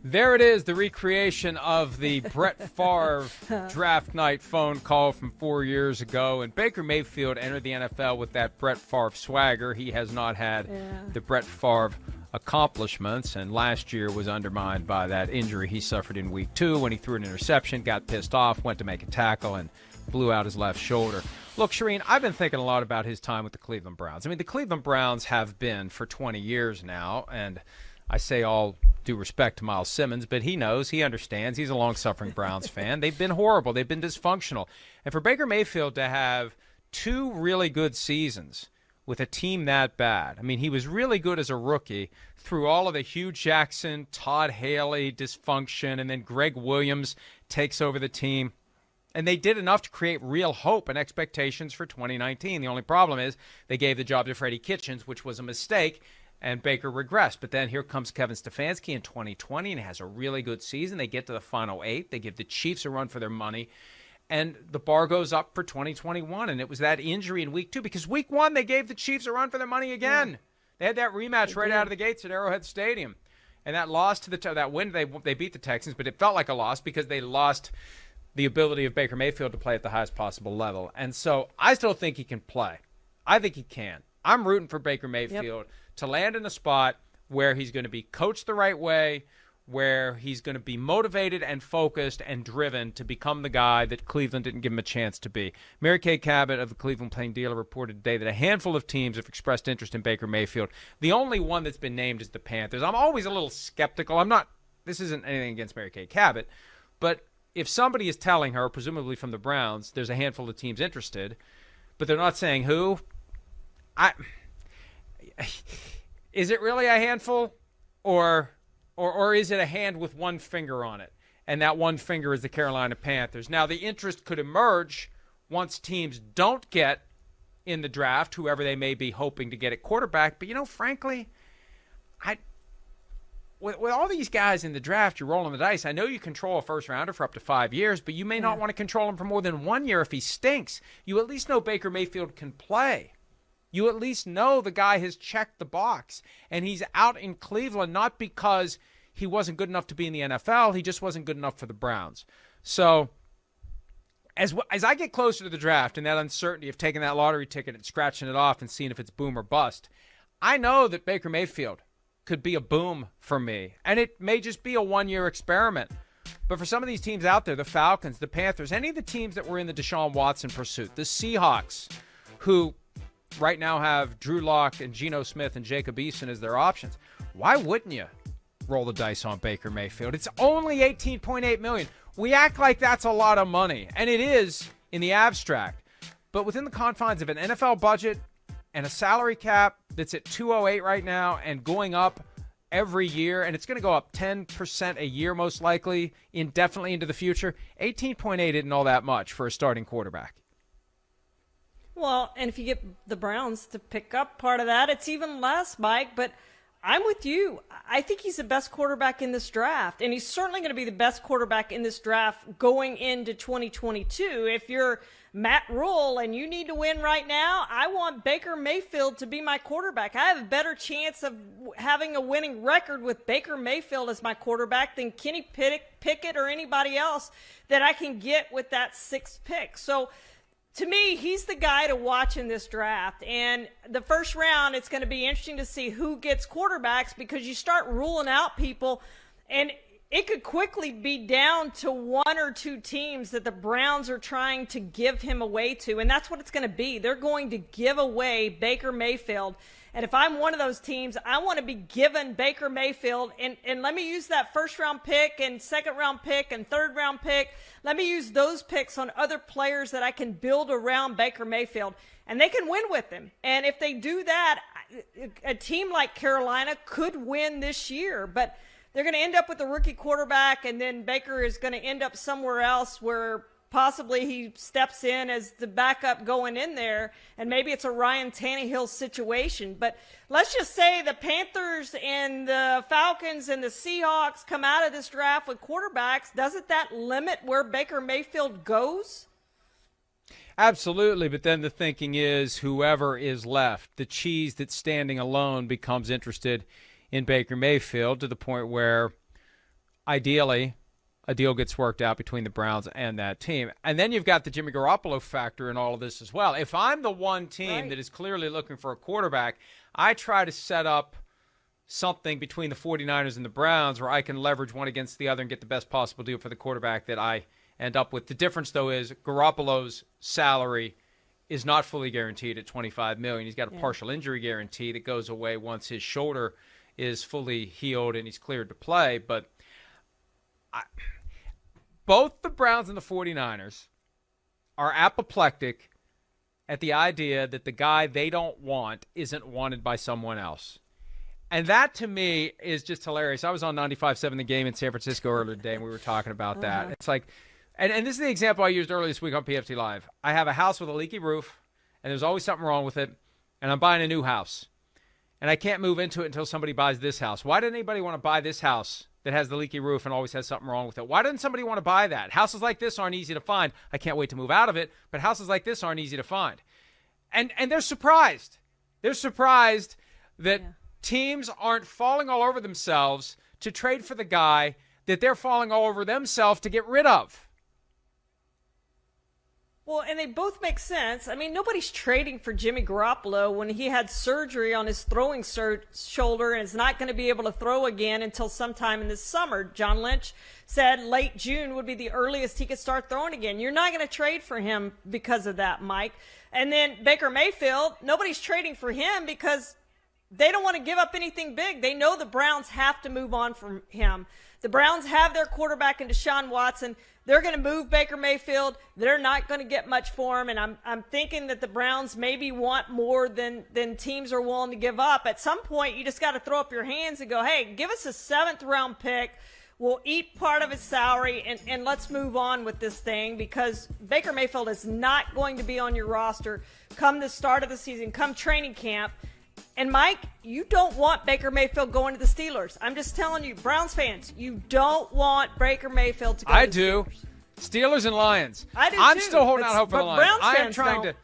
There it is, the recreation of the Brett Favre draft night phone call from 4 years ago. And Baker Mayfield entered the NFL with that Brett Favre swagger. He has not had the Brett Favre accomplishments, and last year was undermined by that injury he suffered in week 2 when he threw an interception, got pissed off, went to make a tackle, and blew out his left shoulder. Look, Shireen, I've been thinking a lot about his time with the Cleveland Browns. I mean, the Cleveland Browns have been for 20 years now, and I say all due respect to Miles Simmons, but he knows, he understands. He's a long-suffering Browns fan. They've been horrible. They've been dysfunctional. And for Baker Mayfield to have 2 really good seasons with a team that bad, I mean, he was really good as a rookie through all of the Hugh Jackson, Todd Haley dysfunction, and then Greg Williams takes over the team. And they did enough to create real hope and expectations for 2019. The only problem is they gave the job to Freddie Kitchens, which was a mistake, and Baker regressed. But then here comes Kevin Stefanski in 2020, and he has a really good season. They get to the Final 8. They give the Chiefs a run for their money. And the bar goes up for 2021, and it was that injury in Week 2. Because Week 1, they gave the Chiefs a run for their money again. Yeah. They had that rematch right out of the gates at Arrowhead Stadium. And that loss to that win, they beat the Texans, but it felt like a loss because they lost the ability of Baker Mayfield to play at the highest possible level. And so I still think he can play. I think he can. I'm rooting for Baker Mayfield to land in a spot where he's going to be coached the right way, where he's going to be motivated and focused and driven to become the guy that Cleveland didn't give him a chance to be. Mary Kay Cabot of the Cleveland Plain Dealer reported today that a handful of teams have expressed interest in Baker Mayfield. The only one that's been named is the Panthers. I'm always a little skeptical. This isn't anything against Mary Kay Cabot, but if somebody is telling her, presumably from the Browns, there's a handful of teams interested, but they're not saying who, is it really a handful, or is it a hand with one finger on it? And that one finger is the Carolina Panthers. Now, the interest could emerge once teams don't get in the draft, whoever they may be hoping to get at quarterback. But, frankly, with all these guys in the draft, you're rolling the dice. I know you control a first-rounder for up to 5 years, but you may not want to control him for more than 1 year if he stinks. You at least know Baker Mayfield can play. You at least know the guy has checked the box, and he's out in Cleveland not because he wasn't good enough to be in the NFL. He just wasn't good enough for the Browns. So as I get closer to the draft and that uncertainty of taking that lottery ticket and scratching it off and seeing if it's boom or bust, I know that Baker Mayfield could be a boom for me. And it may just be a 1-year experiment. But for some of these teams out there, the Falcons, the Panthers, any of the teams that were in the Deshaun Watson pursuit, the Seahawks, who right now have Drew Lock and Geno Smith and Jacob Eason as their options, why wouldn't you roll the dice on Baker Mayfield? It's only $18.8 million. We act like that's a lot of money, and it is in the abstract. But within the confines of an NFL budget and a salary cap that's at 208 right now and going up every year, and it's going to go up 10% a year most likely indefinitely into the future, 18.8 isn't all that much for a starting quarterback. Well, and if you get the Browns to pick up part of that, it's even less, Mike. But I'm with you. I think he's the best quarterback in this draft, and he's certainly going to be the best quarterback in this draft going into 2022. If you're Matt Rule and you need to win right now, I want Baker Mayfield to be my quarterback. I have a better chance of having a winning record with Baker Mayfield as my quarterback than Kenny Pickett or anybody else that I can get with that 6th pick. So to me, he's the guy to watch in this draft. And the first round, it's going to be interesting to see who gets quarterbacks because you start ruling out people, and it could quickly be down to 1 or 2 teams that the Browns are trying to give him away to, and that's what it's going to be. They're going to give away Baker Mayfield. And if I'm one of those teams, I want to be given Baker Mayfield. And let me use that first-round pick and second-round pick and third-round pick. Let me use those picks on other players that I can build around Baker Mayfield. And they can win with him. And if they do that, a team like Carolina could win this year. But they're going to end up with a rookie quarterback, and then Baker is going to end up somewhere else where possibly he steps in as the backup going in there, and maybe it's a Ryan Tannehill situation. But let's just say the Panthers and the Falcons and the Seahawks come out of this draft with quarterbacks. Doesn't that limit where Baker Mayfield goes? Absolutely, but then the thinking is whoever is left, the cheese that's standing alone becomes interested in Baker Mayfield to the point where ideally, a deal gets worked out between the Browns and that team. And then you've got the Jimmy Garoppolo factor in all of this as well. If I'm the one team that is clearly looking for a quarterback, I try to set up something between the 49ers and the Browns where I can leverage one against the other and get the best possible deal for the quarterback that I end up with. The difference, though, is Garoppolo's salary is not fully guaranteed at $25 million. He's got a partial injury guarantee that goes away once his shoulder is fully healed and he's cleared to play. But both the Browns and the 49ers are apoplectic at the idea that the guy they don't want isn't wanted by someone else. And that, to me, is just hilarious. I was on 95.7 The Game in San Francisco earlier today, and we were talking about that. It's like, and this is the example I used earlier this week on PFT Live. I have a house with a leaky roof, and there's always something wrong with it, and I'm buying a new house. And I can't move into it until somebody buys this house. Why did anybody want to buy this house that has the leaky roof and always has something wrong with it? Why didn't somebody want to buy that? Houses like this aren't easy to find. I can't wait to move out of it, but houses like this aren't easy to find. And they're surprised. They're surprised that teams aren't falling all over themselves to trade for the guy that they're falling all over themselves to get rid of. Well, and they both make sense. I mean, nobody's trading for Jimmy Garoppolo when he had surgery on his throwing shoulder and is not going to be able to throw again until sometime in this summer. John Lynch said late June would be the earliest he could start throwing again. You're not going to trade for him because of that, Mike. And then Baker Mayfield, nobody's trading for him because they don't want to give up anything big. They know the Browns have to move on from him. The Browns have their quarterback in Deshaun Watson. They're going to move Baker Mayfield. They're not going to get much for him. And I'm thinking that the Browns maybe want more than teams are willing to give up. At some point, you just got to throw up your hands and go, hey, give us a 7th-round pick. We'll eat part of his salary, and let's move on with this thing because Baker Mayfield is not going to be on your roster come the start of the season, come training camp. And, Mike, you don't want Baker Mayfield going to the Steelers. I'm just telling you, Browns fans, you don't want Baker Mayfield to go to the Steelers. Steelers and Lions. I do, I'm too. still holding out hope for the Lions. Browns I am fans trying don't.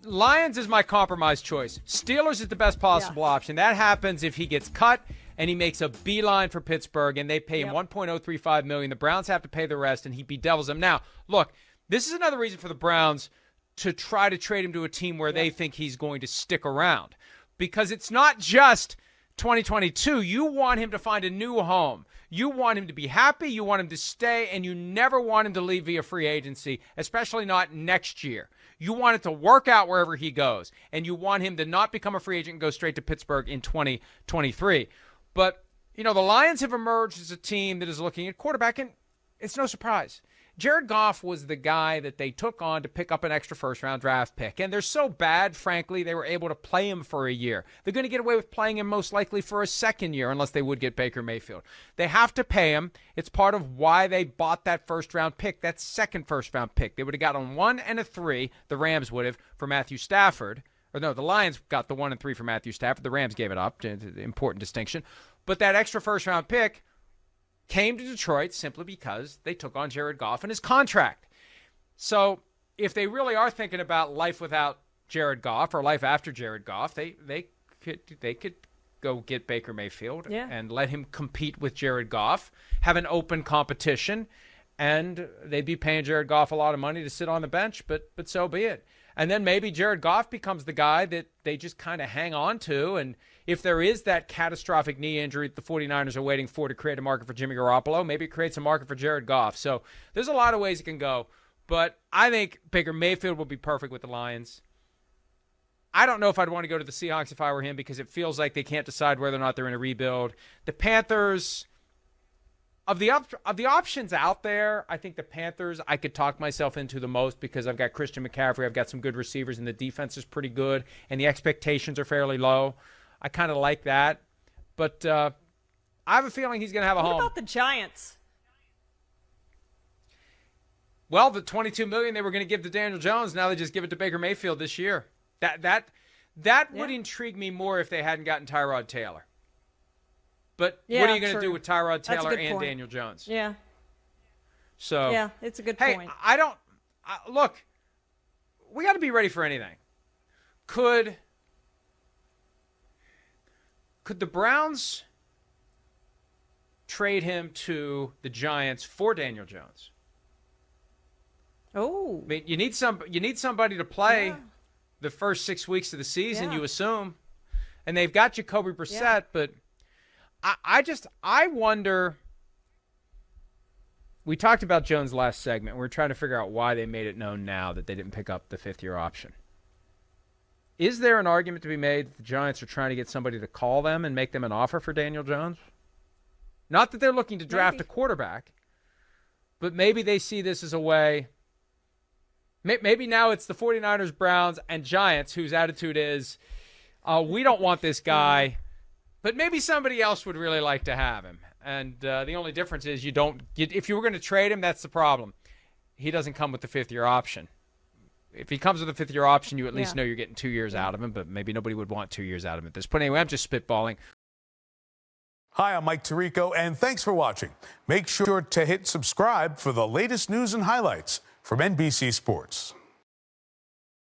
to. Lions is my compromise choice. Steelers is the best possible option. That happens if he gets cut and he makes a beeline for Pittsburgh and they pay him $1.035 million. The Browns have to pay the rest and he bedevils them. Now, look, this is another reason for the Browns to try to trade him to a team where they think he's going to stick around. Because it's not just 2022. You want him to find a new home. You want him to be happy. You want him to stay. And you never want him to leave via free agency, especially not next year. You want it to work out wherever he goes. And you want him to not become a free agent and go straight to Pittsburgh in 2023. But, you know, the Lions have emerged as a team that is looking at quarterback, and it's no surprise. Jared Goff was the guy that they took on to pick up an extra first-round draft pick. And they're so bad, frankly, they were able to play him for a year. They're going to get away with playing him most likely for a second year unless they would get Baker Mayfield. They have to pay him. It's part of why they bought that first-round pick, that second first-round pick. They would have gotten 1 and a 3, the Rams would have, for Matthew Stafford. Or no, the Lions got the 1 and 3 for Matthew Stafford. The Rams gave it up. Important distinction. But that extra first-round pick came to Detroit simply because they took on Jared Goff and his contract. So if they really are thinking about life without Jared Goff or life after Jared Goff, they could go get Baker Mayfield and let him compete with Jared Goff, have an open competition, and they'd be paying Jared Goff a lot of money to sit on the bench, but so be it. And then maybe Jared Goff becomes the guy that they just kind of hang on to. And if there is that catastrophic knee injury that the 49ers are waiting for to create a market for Jimmy Garoppolo, maybe it creates a market for Jared Goff. So there's a lot of ways it can go. But I think Baker Mayfield will be perfect with the Lions. I don't know if I'd want to go to the Seahawks if I were him because it feels like they can't decide whether or not they're in a rebuild. The Panthers, of the options out there, I think the Panthers I could talk myself into the most because I've got Christian McCaffrey, I've got some good receivers, and the defense is pretty good, and the expectations are fairly low. I kind of like that. But I have a feeling he's going to have a home. What about the Giants? Well, the $22 million they were going to give to Daniel Jones, now they just give it to Baker Mayfield this year. That would intrigue me more if they hadn't gotten Tyrod Taylor. But what are you going to do with Tyrod Taylor and point. Daniel Jones? Yeah. So yeah, it's a good point. Look, we got to be ready for anything. Could the Browns trade him to the Giants for Daniel Jones. Oh. I mean, you need somebody to play the first 6 weeks of the season, you assume. And they've got Jacoby Brissett, but I wonder. We talked about Jones last segment. We're trying to figure out why they made it known now that they didn't pick up the fifth-year option. Is there an argument to be made that the Giants are trying to get somebody to call them and make them an offer for Daniel Jones? Not that they're looking to draft a quarterback, but maybe they see this as a way. Maybe now it's the 49ers, Browns, and Giants whose attitude is, we don't want this guy, but maybe somebody else would really like to have him. And the only difference is if you were going to trade him, that's the problem. He doesn't come with the fifth-year option. If he comes with a fifth-year option, you at least know you're getting 2 years out of him, but maybe nobody would want 2 years out of him at this point. Anyway, I'm just spitballing. Hi, I'm Mike Tirico, and thanks for watching. Make sure to hit subscribe for the latest news and highlights from NBC Sports.